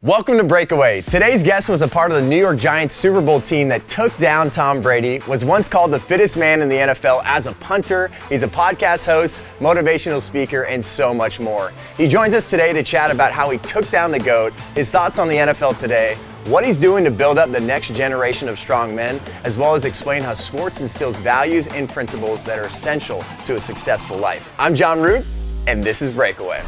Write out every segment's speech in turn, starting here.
Welcome to Breakaway. Today's guest was a part of the New York Giants Super Bowl team that took down Tom Brady, was once called the fittest man in the NFL as a punter. He's a podcast host, motivational speaker, and so much more. He joins us today to chat about how he took down the GOAT, his thoughts on the NFL today, what he's doing to build up the next generation of strong men, as well as explain how sports instills values and principles that are essential to a successful life. I'm John Root, and this is Breakaway.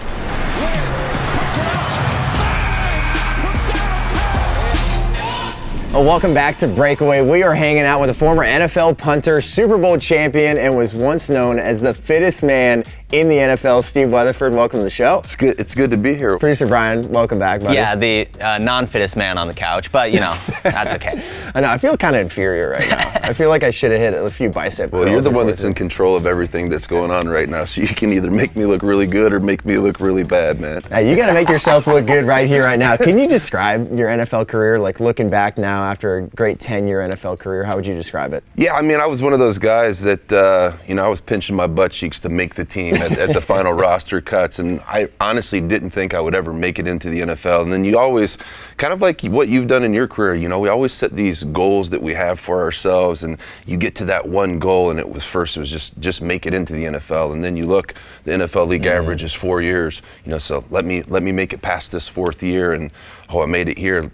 Well, welcome back to Breakaway. We are hanging out with a former NFL punter, Super Bowl champion, and was once known as the fittest man in the NFL. Steve Weatherford, welcome to the show. It's good to be here. Producer Brian, welcome back, buddy. Yeah, the non-fittest man on the couch, but that's okay. I know, I feel kind of inferior right now. I feel like I should have hit a few bicep curls. Well, you're the one that's in control of everything that's going on right now, so you can either make me look really good or make me look really bad, man. Hey, you got to make yourself look good right here, right now. Can you describe your NFL career, like looking back now after a great 10-year NFL career? How would you describe it? Yeah, I mean, I was one of those guys that, I was pinching my butt cheeks to make the team at the final roster cuts, and I honestly didn't think I would ever make it into the NFL. And then you always, kind of like what you've done in your career, we always set these goals that we have for ourselves, and you get to that one goal, and it was just make it into the NFL. And then you look, the NFL league average is 4 years, so let me make it past this fourth year, and I made it here,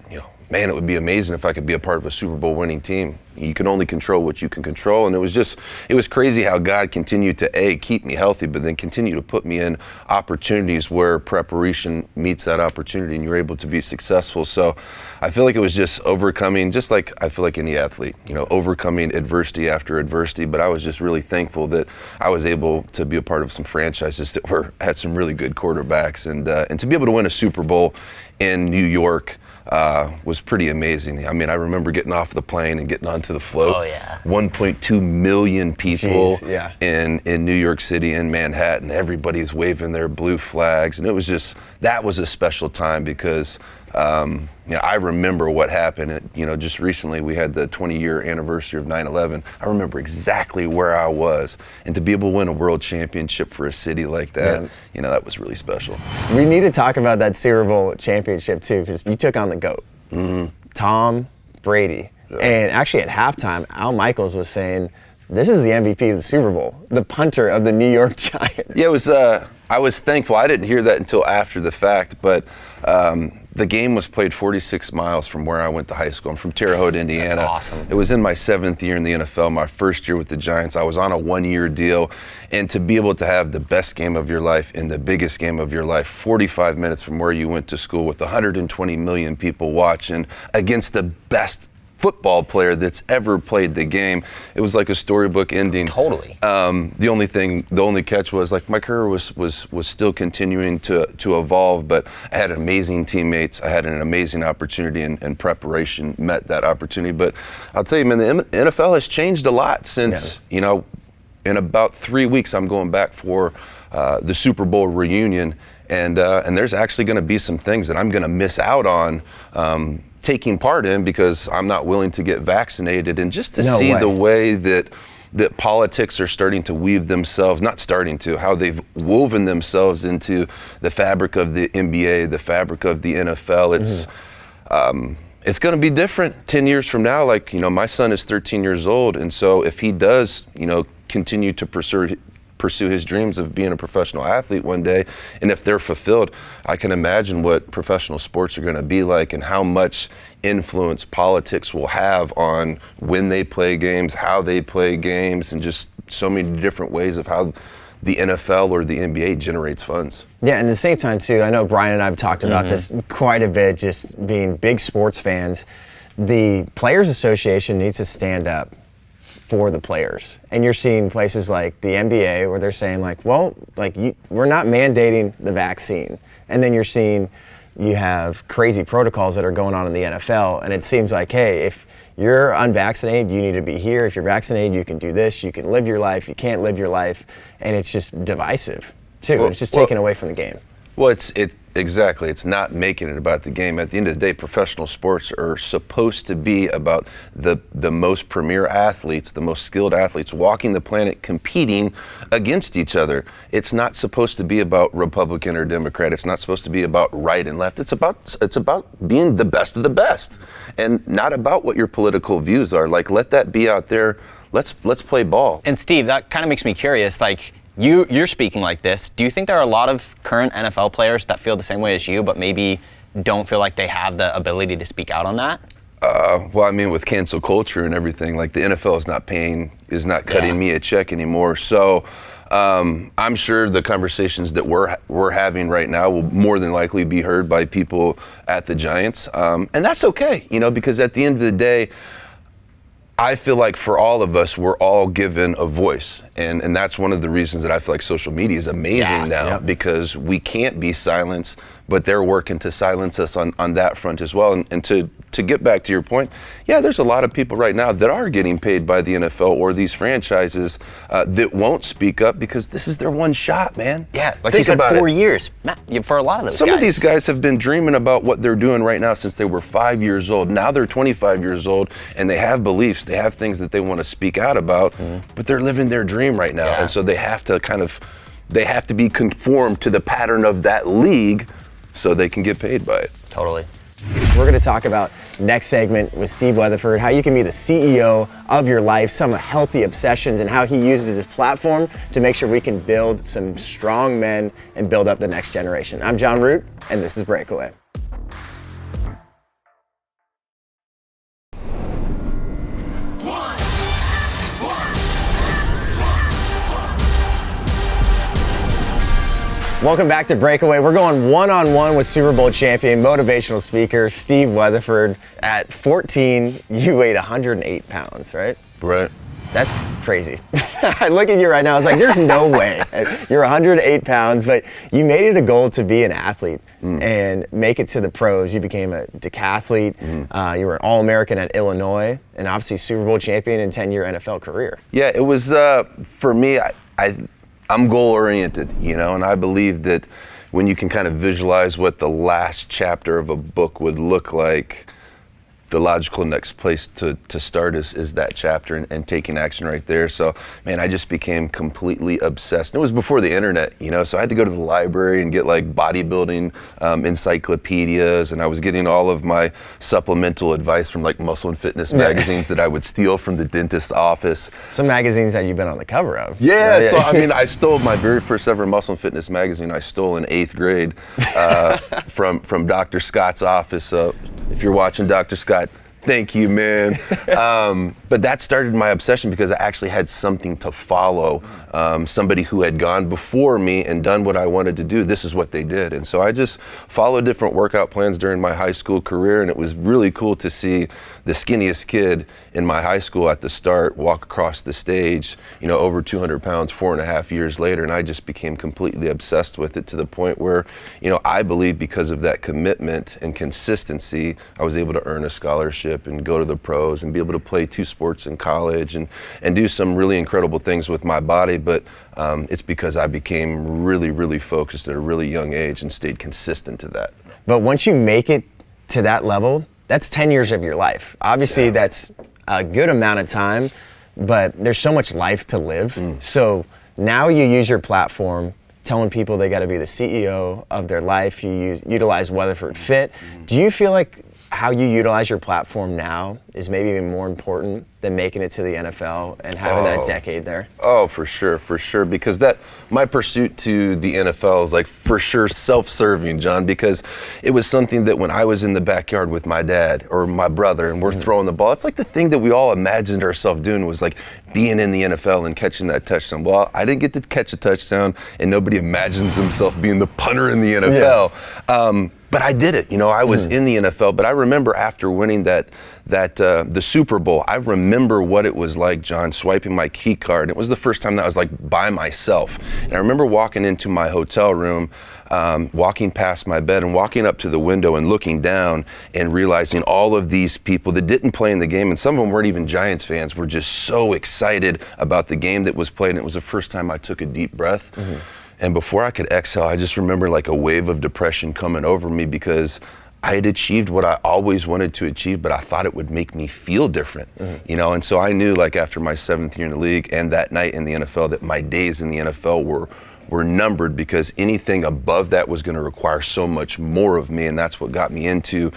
man, it would be amazing if I could be a part of a Super Bowl winning team. You can only control what you can control, and it was crazy how God continued to keep me healthy, but then continue to put me in opportunities where preparation meets that opportunity, and you're able to be successful. So I feel like it was just overcoming, just like I feel like any athlete, overcoming adversity after adversity. But I was just really thankful that I was able to be a part of some franchises that had some really good quarterbacks, and to be able to win a Super Bowl in New York was pretty amazing. I mean, I remember getting off the plane and getting onto the float. Oh, yeah. 1.2 million people Jeez, in New York City, in Manhattan. Everybody's waving their blue flags. And that was a special time because, I remember what happened. Just recently we had the 20-year anniversary of 9/11. I remember exactly where I was. And to be able to win a world championship for a city like that, that was really special. We need to talk about that Super Bowl championship too, because you took on the GOAT, Tom Brady. Yeah. And actually at halftime, Al Michaels was saying, this is the MVP of the Super Bowl, the punter of the New York Giants. Yeah, I was thankful. I didn't hear that until after the fact, but the game was played 46 miles from where I went to high school. I'm from Terre Haute, Indiana. That's awesome. It was in my 7th year in the NFL, my first year with the Giants. I was on a 1-year deal, and to be able to have the best game of your life in the biggest game of your life, 45 minutes from where you went to school with 120 million people watching against the best football player that's ever played the game. It was like a storybook ending. Totally. The only catch was, like, my career was still continuing to evolve, but I had amazing teammates. I had an amazing opportunity, and preparation met that opportunity. But I'll tell you, man, the NFL has changed a lot since, in about 3 weeks, I'm going back for the Super Bowl reunion, and there's actually going to be some things that I'm going to miss out on taking part in because I'm not willing to get vaccinated, and just to see the way that politics are starting to weave themselves, how they've woven themselves into the fabric of the NBA, the fabric of the NFL. It's going to be different 10 years from now. Like, my son is 13 years old, and so if he does, continue to pursue his dreams of being a professional athlete one day, and if they're fulfilled, I can imagine what professional sports are going to be like, and how much influence politics will have on when they play games, how they play games, and just so many different ways of how the NFL or the NBA generates funds. Yeah, and at the same time too, I know Brian and I have talked about this quite a bit, just being big sports fans. The Players Association needs to stand up for the players. And you're seeing places like the NBA where they're saying, we're not mandating the vaccine. And then you're seeing you have crazy protocols that are going on in the NFL, and it seems like, hey, if you're unvaccinated, you need to be here. If you're vaccinated, you can do this, you can live your life, you can't live your life, and it's just divisive too. It's just taken away from the game. Well, Exactly. It's not making it about the game. At the end of the day, professional sports are supposed to be about the most premier athletes, the most skilled athletes walking the planet competing against each other. It's not supposed to be about Republican or Democrat. It's not supposed to be about right and left. It's about being the best of the best, and not about what your political views are. Like, let that be out there. Let's play ball. And Steve, that kind of makes me curious. Like, you're speaking like this. Do you think there are a lot of current NFL players that feel the same way as you, but maybe don't feel like they have the ability to speak out on that? Well, I mean, with cancel culture and everything, like the NFL is not cutting me a check anymore. So I'm sure the conversations that we're having right now will more than likely be heard by people at the Giants, and that's okay, because at the end of the day, I feel like for all of us, we're all given a voice. And that's one of the reasons that I feel like social media is amazing now, because we can't be silenced, but they're working to silence us on that front as well. And to get back to your point, there's a lot of people right now that are getting paid by the NFL or these franchises that won't speak up because this is their one shot, man. Yeah, like Think you said, about 4 years. For a lot of those Some guys. of these guys have been dreaming about what they're doing right now since they were 5 years old. Now they're 25 years old, and they have beliefs. They have things that they want to speak out about, but they're living their dream right now. And so they have to be conformed to the pattern of that league so they can get paid by it. Totally. We're going to talk about next segment with Steve Weatherford, how you can be the CEO of your life, some healthy obsessions, and how he uses his platform to make sure we can build some strong men and build up the next generation. I'm John Root, and this is Breakaway. Welcome back to Breakaway. We're going one-on-one with Super Bowl champion, motivational speaker, Steve Weatherford. At 14, you weighed 108 pounds, right? Right. That's crazy. I look at you right now, I was like, there's no way. You're 108 pounds, but you made it a goal to be an athlete and make it to the pros. You became a decathlete. You were an All-American at Illinois, and obviously Super Bowl champion in 10-year NFL career. Yeah, it was, for me, I'm goal-oriented, and I believe that when you can kind of visualize what the last chapter of a book would look like, the logical next place to start is that chapter and taking action right there. So, man, I just became completely obsessed. And it was before the internet, so I had to go to the library and get like bodybuilding encyclopedias, and I was getting all of my supplemental advice from like Muscle and Fitness magazines that I would steal from the dentist's office. Some magazines that you've been on the cover of. Yeah, so I mean, I stole my very first ever Muscle and Fitness magazine. I stole in 8th grade from Dr. Scott's office. If you're watching, Dr. Scott, thank you, man. But that started my obsession because I actually had something to follow. Somebody who had gone before me and done what I wanted to do. This is what they did. And so I just followed different workout plans during my high school career, and it was really cool to see the skinniest kid in my high school at the start walk across the stage, over 200 pounds 4.5 years later. And I just became completely obsessed with it to the point where, I believe because of that commitment and consistency, I was able to earn a scholarship and go to the pros and be able to play 2 sports in college and do some really incredible things with my body. But it's because I became really, really focused at a really young age and stayed consistent to that. But once you make it to that level, that's 10 years of your life. Obviously, that's a good amount of time, but there's so much life to live. So now you use your platform telling people they got to be the CEO of their life. You utilize Weatherford Fit. Do you feel like how you utilize your platform now is maybe even more important than making it to the NFL and having that decade there? Oh, for sure, because my pursuit to the NFL is like for sure self-serving, John, because it was something that when I was in the backyard with my dad or my brother and we're throwing the ball, it's like the thing that we all imagined ourselves doing was like being in the NFL and catching that touchdown. Well, I didn't get to catch a touchdown, and nobody imagines himself being the punter in the NFL. But I did it, I was in the NFL. But I remember after winning the Super Bowl, I remember what it was like, John, swiping my key card. It was the first time that I was like by myself. And I remember walking into my hotel room, walking past my bed and walking up to the window and looking down and realizing all of these people that didn't play in the game, and some of them weren't even Giants fans, were just so excited about the game that was played. And it was the first time I took a deep breath. And before I could exhale, I just remember like a wave of depression coming over me because I had achieved what I always wanted to achieve, but I thought it would make me feel different, you know? And so I knew, like, after my 7th year in the league and that night in the NFL, that my days in the NFL were numbered, because anything above that was going to require so much more of me. And that's what got me into,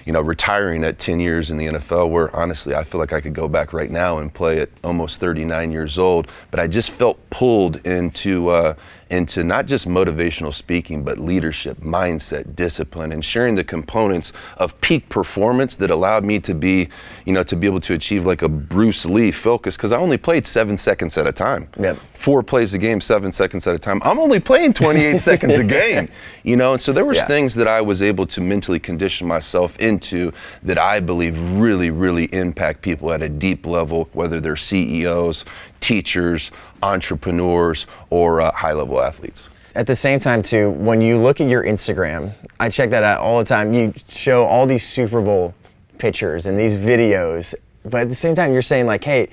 you know, retiring at 10 years in the NFL, where honestly I feel like I could go back right now and play at almost 39 years old. But I just felt pulled into not just motivational speaking, but leadership, mindset, discipline, and sharing the components of peak performance that allowed me to be, you know, to be able to achieve like a Bruce Lee focus, because I only played 7 seconds at a time. Yep. 4 plays a game, 7 seconds at a time. I'm only playing 28 seconds a game, you know? And so there was things that I was able to mentally condition myself into that I believe really, really impact people at a deep level, whether they're CEOs, teachers, entrepreneurs, or high-level athletes. At the same time, too, when you look at your Instagram, I check that out all the time. You show all these Super Bowl pictures and these videos, but at the same time, you're saying like, hey,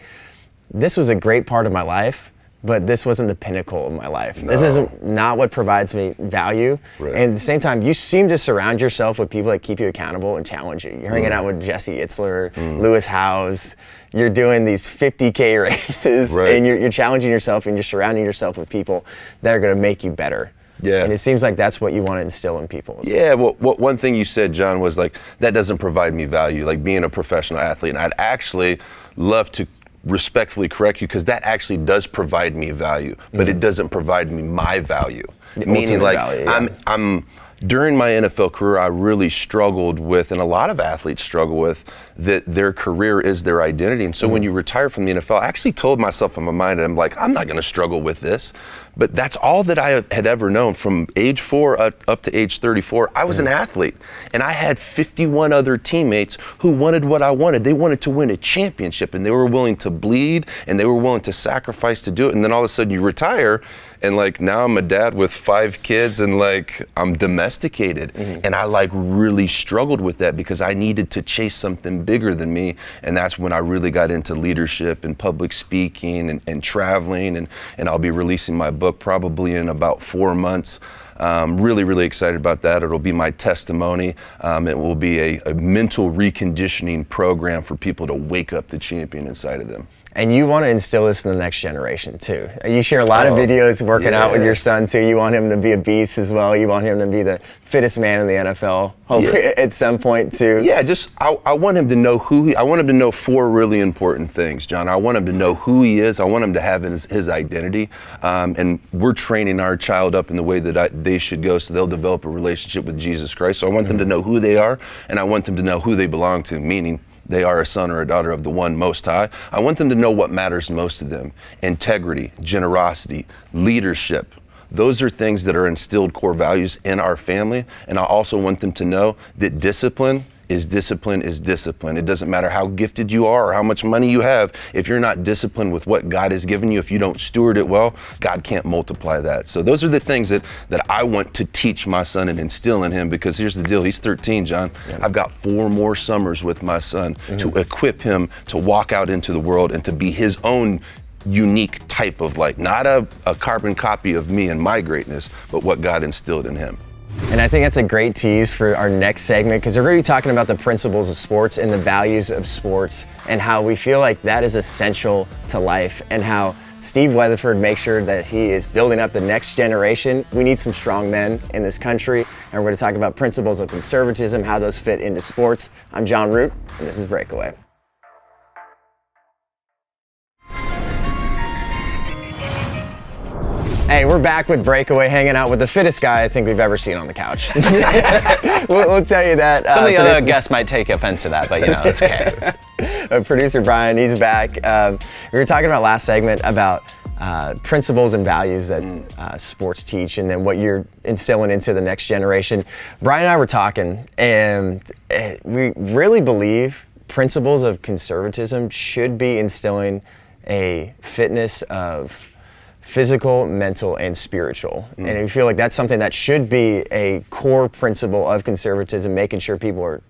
this was a great part of my life, but this wasn't the pinnacle of my life. No. This isn't not what provides me value. Right. And at the same time, you seem to surround yourself with people that keep you accountable and challenge you. You're hanging out with Jesse Itzler, Lewis Howes. You're doing these 50K races, and you're challenging yourself, and you're surrounding yourself with people that are going to make you better. Yeah. And it seems like that's what you want to instill in people. Yeah, well, one thing you said, John, was like, that doesn't provide me value, like being a professional athlete. And I'd actually love to respectfully correct you, because that actually does provide me value, but it doesn't provide me my value. Meaning, like, value, I'm during my NFL career, I really struggled with, and a lot of athletes struggle with, that their career is their identity. And so when you retire from the NFL, I actually told myself in my mind, I'm like, I'm not going to struggle with this. But that's all that I had ever known. From age 4 up to age 34, I was an athlete. And I had 51 other teammates who wanted what I wanted. They wanted to win a championship, and they were willing to bleed, and they were willing to sacrifice to do it. And then all of a sudden you retire, and like now I'm a dad with 5 kids, and like I'm domesticated. And I like really struggled with that, because I needed to chase something bigger than me. And that's when I really got into leadership and public speaking and traveling, and I'll be releasing my book probably in about 4 months. Really, really excited about that. It'll be my testimony. It will be a mental reconditioning program for people to wake up the champion inside of them. And you want to instill this in the next generation too. You share a lot of videos working out with your son too. You want him to be a beast as well. You want him to be the fittest man in the NFL, hopefully at some point too. Yeah, just I want him to know I want him to know 4 really important things, John. I want him to know who he is. I want him to have his identity. And we're training our child up in the way that they should go, so they'll develop a relationship with Jesus Christ. So I want them to know who they are, and I want them to know who they belong to, meaning they are a son or a daughter of the one Most High. I want them to know what matters most to them: integrity, generosity, leadership. Those are things that are instilled core values in our family. And I also want them to know that discipline is discipline is discipline. It doesn't matter how gifted you are or how much money you have. If you're not disciplined with what God has given you, if you don't steward it well, God can't multiply that. So those are the things that I want to teach my son and instill in him, because here's the deal. He's 13, John. I've got 4 more summers with my son to equip him to walk out into the world and to be his own unique type of, like, not a carbon copy of me and my greatness, but what God instilled in him. And I think that's a great tease for our next segment, because we're going to be talking about the principles of sports and the values of sports, and how we feel like that is essential to life, and how Steve Weatherford makes sure that he is building up the next generation. We need some strong men in this country, and we're going to talk about principles of conservatism, how those fit into sports. I'm John Root, and this is Breakaway. Hey, we're back with Breakaway, hanging out with the fittest guy I think we've ever seen on the couch. we'll tell you that. Some of the other guests might take offense to that, but you know, it's okay. Producer Brian, he's back. We were talking about last segment about principles and values that sports teach, and then what you're instilling into the next generation. Brian and I were talking, and we really believe principles of conservatism should be instilling a fitness of physical, mental, and spiritual. And I feel like that's something that should be a core principle of conservatism, making sure people are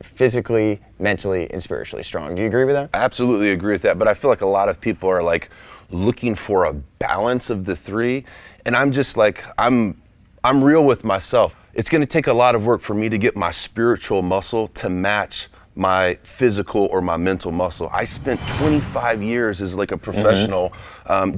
physically, mentally, and spiritually strong. Do you agree with that? I absolutely agree with that, but I feel like a lot of people are like looking for a balance of the three, and I'm just like, I'm real with myself. It's going to take a lot of work for me to get my spiritual muscle to match my physical or my mental muscle. I spent 25 years as like a professional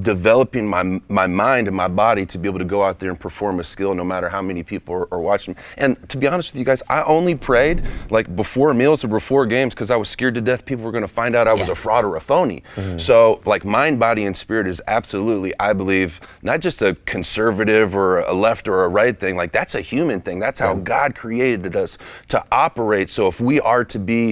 developing my mind and my body to be able to go out there and perform a skill no matter how many people are watching. And to be honest with you guys, I only prayed like before meals or before games because I was scared to death people were going to find out I was a fraud or a phony. So like mind, body, and spirit is absolutely, I believe, not just a conservative or a left or a right thing. Like that's a human thing. That's how God created us to operate. So if we are to be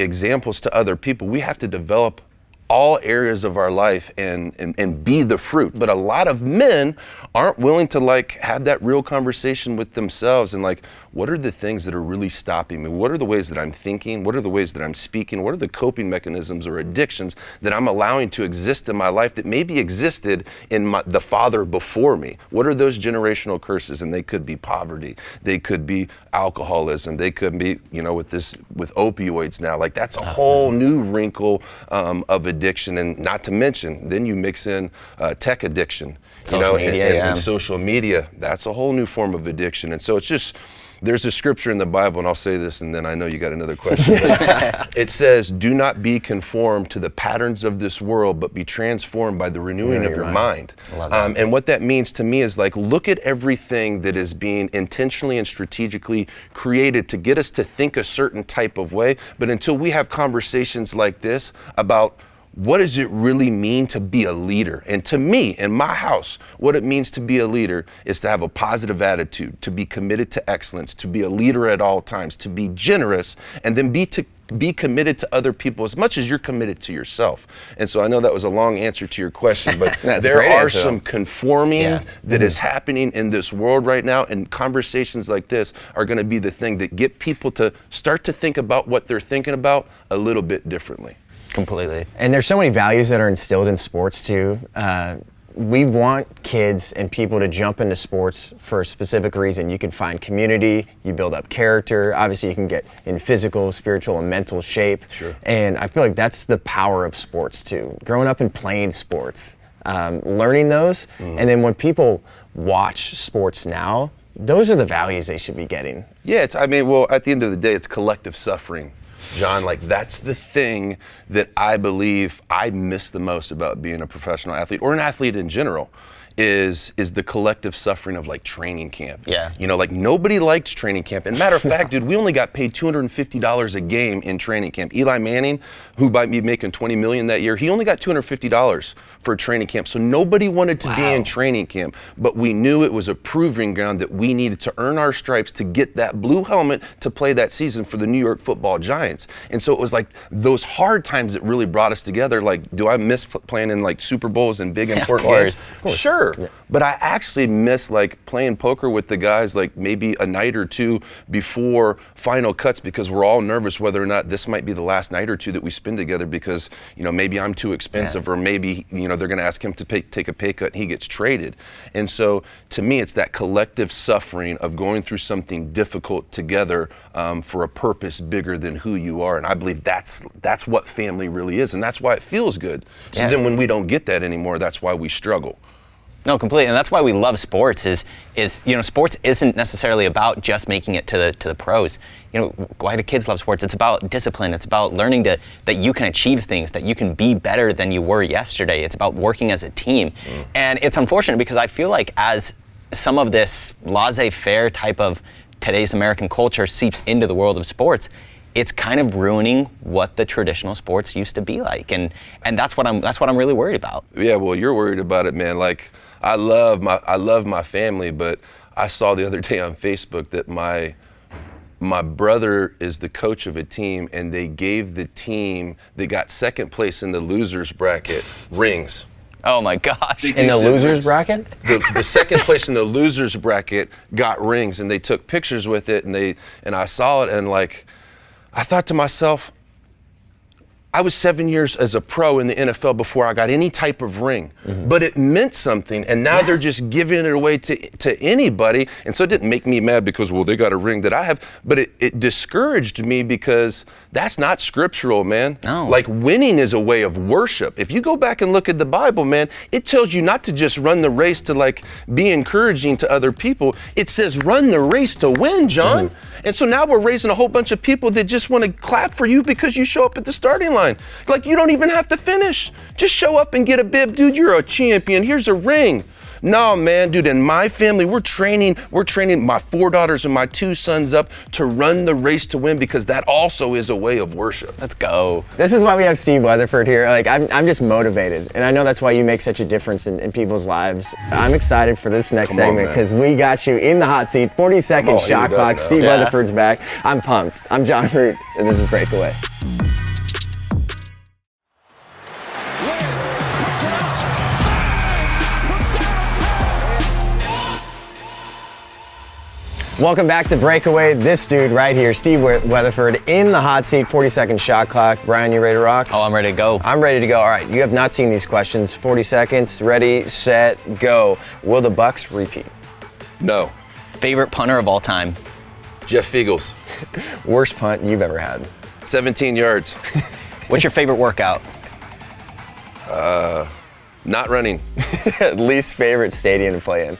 examples to other people, we have to develop all areas of our life and be the fruit. But a lot of men aren't willing to like have that real conversation with themselves and like, what are the things that are really stopping me? What are the ways that I'm thinking? What are the ways that I'm speaking? What are the coping mechanisms or addictions that I'm allowing to exist in my life that maybe existed in the father before me? What are those generational curses? And they could be poverty. They could be alcoholism. They could be, with opioids now. Like that's a whole new wrinkle of addiction. And not to mention, then you mix in tech addiction, and social media. That's a whole new form of addiction. And so it's just, there's a scripture in the Bible, and I'll say this, and then I know you got another question. It says, do not be conformed to the patterns of this world, but be transformed by the renewing of your mind. And what that means to me is like, look at everything that is being intentionally and strategically created to get us to think a certain type of way. But until we have conversations like this about what does it really mean to be a leader? And to me, in my house, what it means to be a leader is to have a positive attitude, to be committed to excellence, to be a leader at all times, to be generous, and then be committed to other people as much as you're committed to yourself. And so I know that was a long answer to your question, but there are some conforming that is happening in this world right now, and conversations like this are going to be the thing that get people to start to think about what they're thinking about a little bit differently. Completely. And there's so many values that are instilled in sports too. We want kids and people to jump into sports for a specific reason. You can find community, you build up character. Obviously you can get in physical, spiritual, and mental shape. Sure. And I feel like that's the power of sports too. Growing up and playing sports, learning those. And then when people watch sports now, those are the values they should be getting. Yeah, at the end of the day, it's collective suffering. John, like that's the thing that I believe I miss the most about being a professional athlete or an athlete in general is the collective suffering of like training camp. Yeah. Like nobody liked training camp. And matter of fact, dude, we only got paid $250 a game in training camp. Eli Manning, who might be making $20 million that year, he only got $250 for training camp. So nobody wanted to be in training camp, but we knew it was a proving ground that we needed to earn our stripes to get that blue helmet to play that season for the New York Football Giants. And so it was like those hard times that really brought us together. Like, do I miss playing in like Super Bowls and big important games? Of course. Sure. Yeah. But I actually miss like playing poker with the guys like maybe a night or two before final cuts because we're all nervous whether or not this might be the last night or two that we spend together because, maybe I'm too expensive or maybe, they're going to ask him to take a pay cut and he gets traded. And so to me, it's that collective suffering of going through something difficult together for a purpose bigger than who you are. And I believe that's what family really is. And that's why it feels good. So then when we don't get that anymore, that's why we struggle. No, completely, and that's why we love sports. Is sports isn't necessarily about just making it to the pros. Why do kids love sports? It's about discipline. It's about learning that you can achieve things, that you can be better than you were yesterday. It's about working as a team, and it's unfortunate because I feel like as some of this laissez-faire type of today's American culture seeps into the world of sports, it's kind of ruining what the traditional sports used to be like, and that's what I'm really worried about. Yeah, well, you're worried about it, man. Like, I love my family, but I saw the other day on Facebook that my brother is the coach of a team, and they gave the team that got second place in the losers bracket rings. Oh my gosh! In the losers bracket? The second place in the losers bracket got rings, and they took pictures with it, and I saw it, and like, I thought to myself, I was 7 years as a pro in the NFL before I got any type of ring, but it meant something, and now they're just giving it away to anybody, and so it didn't make me mad because, well, they got a ring that I have, but it discouraged me because that's not scriptural, man. No. Like, winning is a way of worship. If you go back and look at the Bible, man, it tells you not to just run the race to, like, be encouraging to other people. It says run the race to win, John. And so now we're raising a whole bunch of people that just want to clap for you because you show up at the starting line. Like, you don't even have to finish. Just show up and get a bib. Dude, you're a champion. Here's a ring. No, man, dude, in my family, we're training my 4 daughters and my 2 sons up to run the race to win because that also is a way of worship. Let's go. This is why we have Steve Weatherford here. Like, I'm just motivated, and I know that's why you make such a difference in people's lives. I'm excited for this next segment because we got you in the hot seat. 40-second shot clock. Steve Weatherford's back. I'm pumped. I'm John Root, and this is Breakaway. Welcome back to Breakaway. This dude right here, Steve Weatherford, in the hot seat, 40-second shot clock. Brian, you ready to rock? Oh, I'm ready to go. I'm ready to go. All right, you have not seen these questions. 40 seconds, ready, set, go. Will the Bucks repeat? No. Favorite punter of all time? Jeff Fiegels. Worst punt you've ever had? 17 yards. What's your favorite workout? Not running. Least favorite stadium to play in?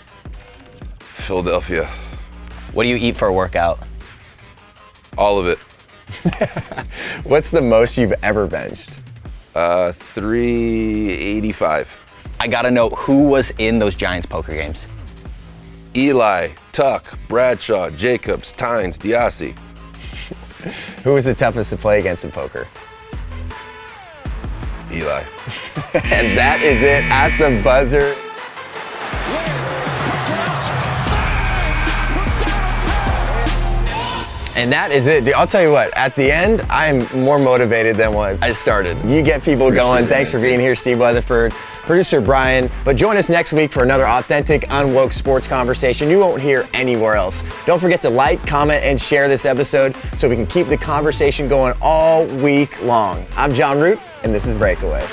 Philadelphia. What do you eat for a workout? All of it. What's the most you've ever benched? 385. I gotta know who was in those Giants poker games. Eli, Tuck, Bradshaw, Jacobs, Tynes, Diassi. Who was the toughest to play against in poker? Eli. And that is it at the buzzer. And that is it, dude. I'll tell you what, at the end, I'm more motivated than when I started. You get people going. Thanks for being here, Steve Weatherford, producer Brian. But join us next week for another authentic, unwoke sports conversation you won't hear anywhere else. Don't forget to like, comment, and share this episode so we can keep the conversation going all week long. I'm John Root, and this is Breakaway.